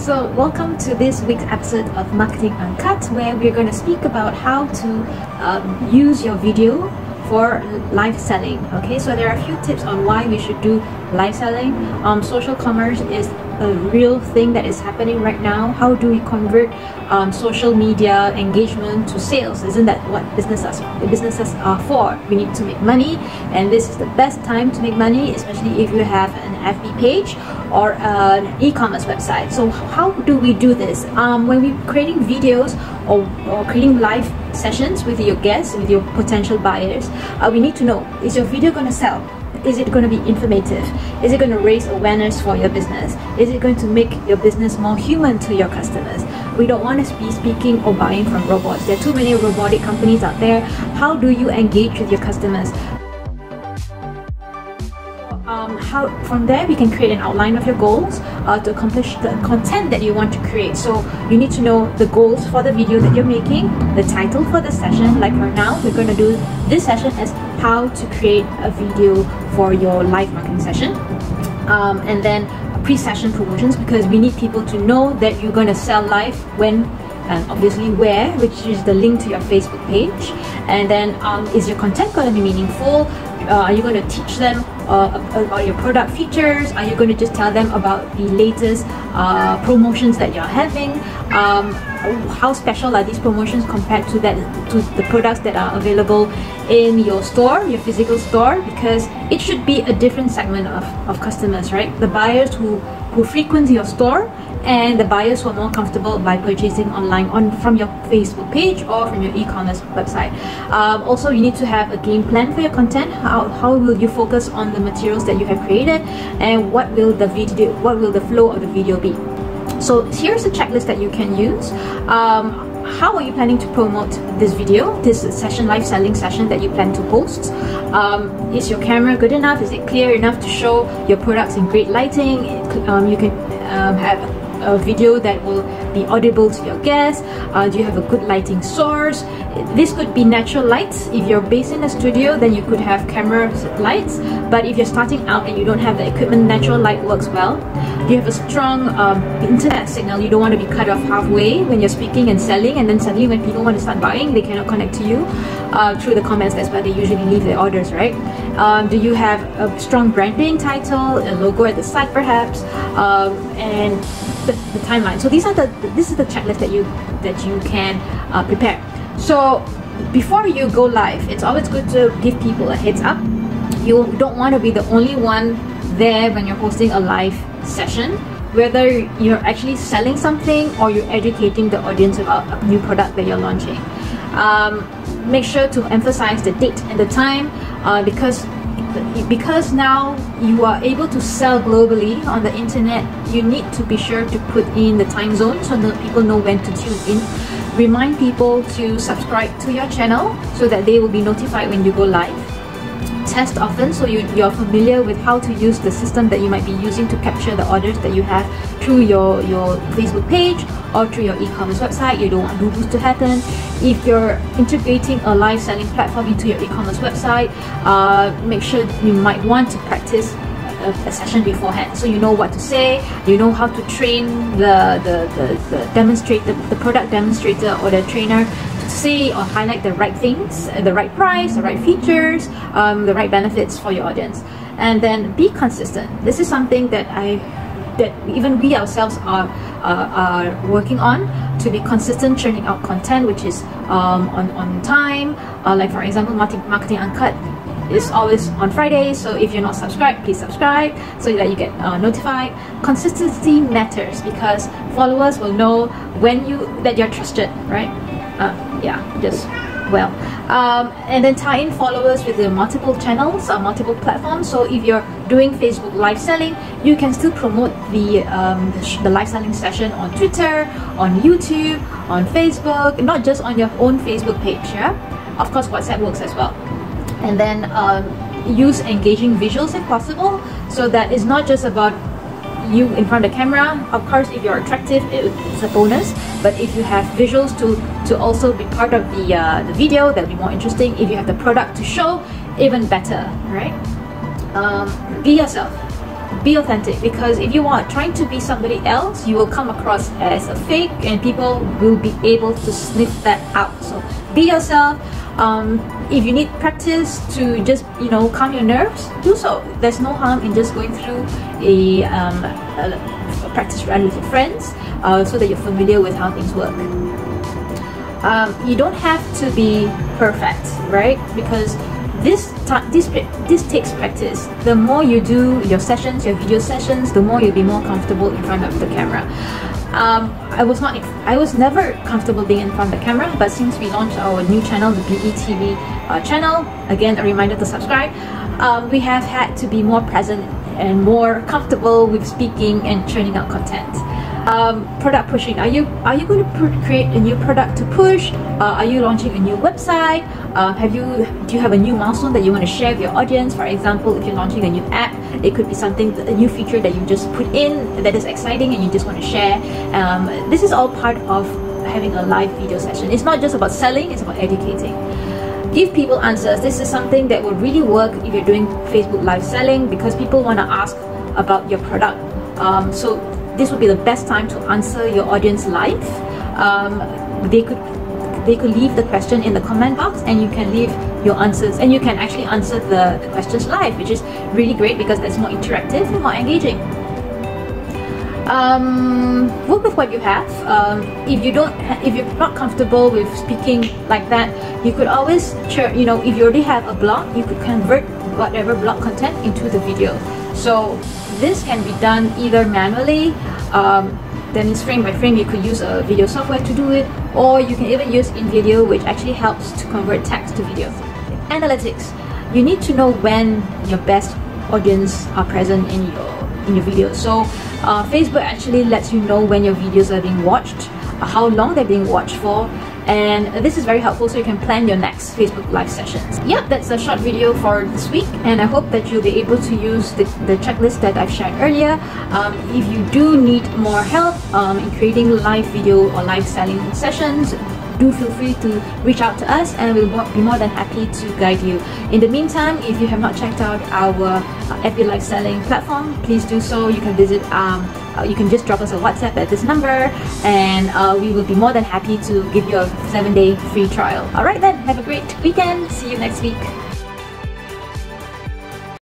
So welcome to this week's episode of Marketing Uncut, where we're going to speak about how to use your video for live selling. Okay, so there are a few tips on why we should do live selling. Social commerce is a real thing that is happening right now. How do we convert social media engagement to sales? Isn't that what businesses are for? We need to make money, and this is the best time to make money, especially if you have an FB page or an e-commerce website. So how do we do this? When we're creating videos or creating live sessions with your guests, with your potential buyers, we need to know, is your video going to sell? Is it going to be informative? Is it going to raise awareness for your business? Is it going to make your business more human to your customers? We don't want to be speaking or buying from robots. There are too many robotic companies out there. How do you engage with your customers? From there we can create an outline of your goals to accomplish the content that you want to create. So you need to know the goals for the video that you're making, the title for the session. Like right now, we're going to do this session as how to create a video for your live marketing session, and then pre-session promotions, because we need people to know that you're going to sell live when and obviously where, which is the link to your Facebook page. And then is your content going to be meaningful? Are you going to teach them about your product features? Are you going to just tell them about the latest promotions that you're having? How special are these promotions compared to the products that are available in your store, your physical store? Because it should be a different segment of customers, right? The buyers who frequent your store, and the buyers who are more comfortable by purchasing online from your Facebook page or from your e-commerce website. Also, you need to have a game plan for your content. How will you focus on the materials that you have created, and what will the flow of the video be? So here's a checklist that you can use. How are you planning to promote this video, this session, live selling session that you plan to post? Is your camera good enough? Is it clear enough to show your products in great lighting? You can have a video that will be audible to your guests. Do you have a good lighting source? This could be natural lights. If you're based in a studio, then you could have camera lights. But if you're starting out and you don't have the equipment, natural light works well. Do you have a strong internet signal? You don't want to be cut off halfway when you're speaking and selling, and then suddenly when people want to start buying, they cannot connect to you through the comments. That's where they usually leave their orders, right? Do you have a strong branding title, a logo at the side perhaps, and the timeline? So this is the checklist that you can prepare. So before you go live, it's always good to give people a heads up. You don't want to be the only one there when you're hosting a live session, whether you're actually selling something or you're educating the audience about a new product that you're launching. Make sure to emphasize the date and the time, because now you are able to sell globally on the internet. You need to be sure to put in the time zone so that people know when to tune in. Remind people to subscribe to your channel so that they will be notified when you go live. Test often so you're familiar with how to use the system that you might be using to capture the orders that you have through your Facebook page or through your e-commerce website. You don't want boo-boos to happen. If you're integrating a live selling platform into your e-commerce website, make sure you might want to practice a session beforehand, so you know what to say, you know how to train the product demonstrator or the trainer to say or highlight the right things, the right price, the right features, the right benefits for your audience. And then be consistent. This is something that even we ourselves are working on, to be consistent, churning out content which is on time. Like for example, Marketing Uncut is always on Fridays, so if you're not subscribed, please subscribe so that you get notified. Consistency matters because followers will know that you're trusted, right? And then tie in followers with the multiple channels or multiple platforms. So if you're doing Facebook live selling, you can still promote the live selling session on Twitter, on YouTube, on Facebook, not just on your own Facebook page. Yeah, of course WhatsApp works as well. And then use engaging visuals if possible, so that it's not just about you in front of the camera. Of course, if you're attractive, it's a bonus, but if you have visuals to also be part of the video, that'll be more interesting. If you have the product to show, even better, right? Be yourself. be authentic, because if you are trying to be somebody else, you will come across as a fake, and people will be able to sniff that out. So be yourself. If you need practice to just, you know, calm your nerves, do so. There's no harm in just going through a practice run with your friends, so that you're familiar with how things work. You don't have to be perfect, right? Because this takes practice. The more you do your sessions, your video sessions, the more you'll be more comfortable in front of the camera. I was never comfortable being in front of the camera, but since we launched our new channel, the BETV channel, again a reminder to subscribe, we have had to be more present and more comfortable with speaking and churning out content. Product pushing. Are you going to create a new product to push? Are you launching a new website? Do you have a new milestone that you want to share with your audience? For example, if you're launching a new app, it could be something, a new feature that you just put in that is exciting and you just want to share. This is all part of having a live video session. It's not just about selling, it's about educating. Give people answers. This is something that will really work if you're doing Facebook live selling, because people want to ask about your product. So this would be the best time to answer your audience live. They could leave the question in the comment box, and you can leave your answers, and you can actually answer the questions live, which is really great because that's more interactive and more engaging. Work with what you have. If you're not comfortable with speaking like that, you could always share, you know, if you already have a blog, you could convert whatever blog content into the video. So this can be done either manually, then it's frame by frame. You could use a video software to do it, or you can even use InVideo, which actually helps to convert text to video. Analytics. You need to know when your best audience are present in your videos. So Facebook actually lets you know when your videos are being watched, how long they're being watched for, and this is very helpful so you can plan your next Facebook live sessions. Yep, that's a short video for this week, and I hope that you'll be able to use the checklist that I've shared earlier. If you do need more help in creating live video or live selling sessions, do feel free to reach out to us, and we'll be more than happy to guide you. In the meantime, if you have not checked out our FB live selling platform, please do so. You can visit, you can just drop us a WhatsApp at this number, and we will be more than happy to give you a 7-day free trial. Alright then, have a great weekend. See you next week.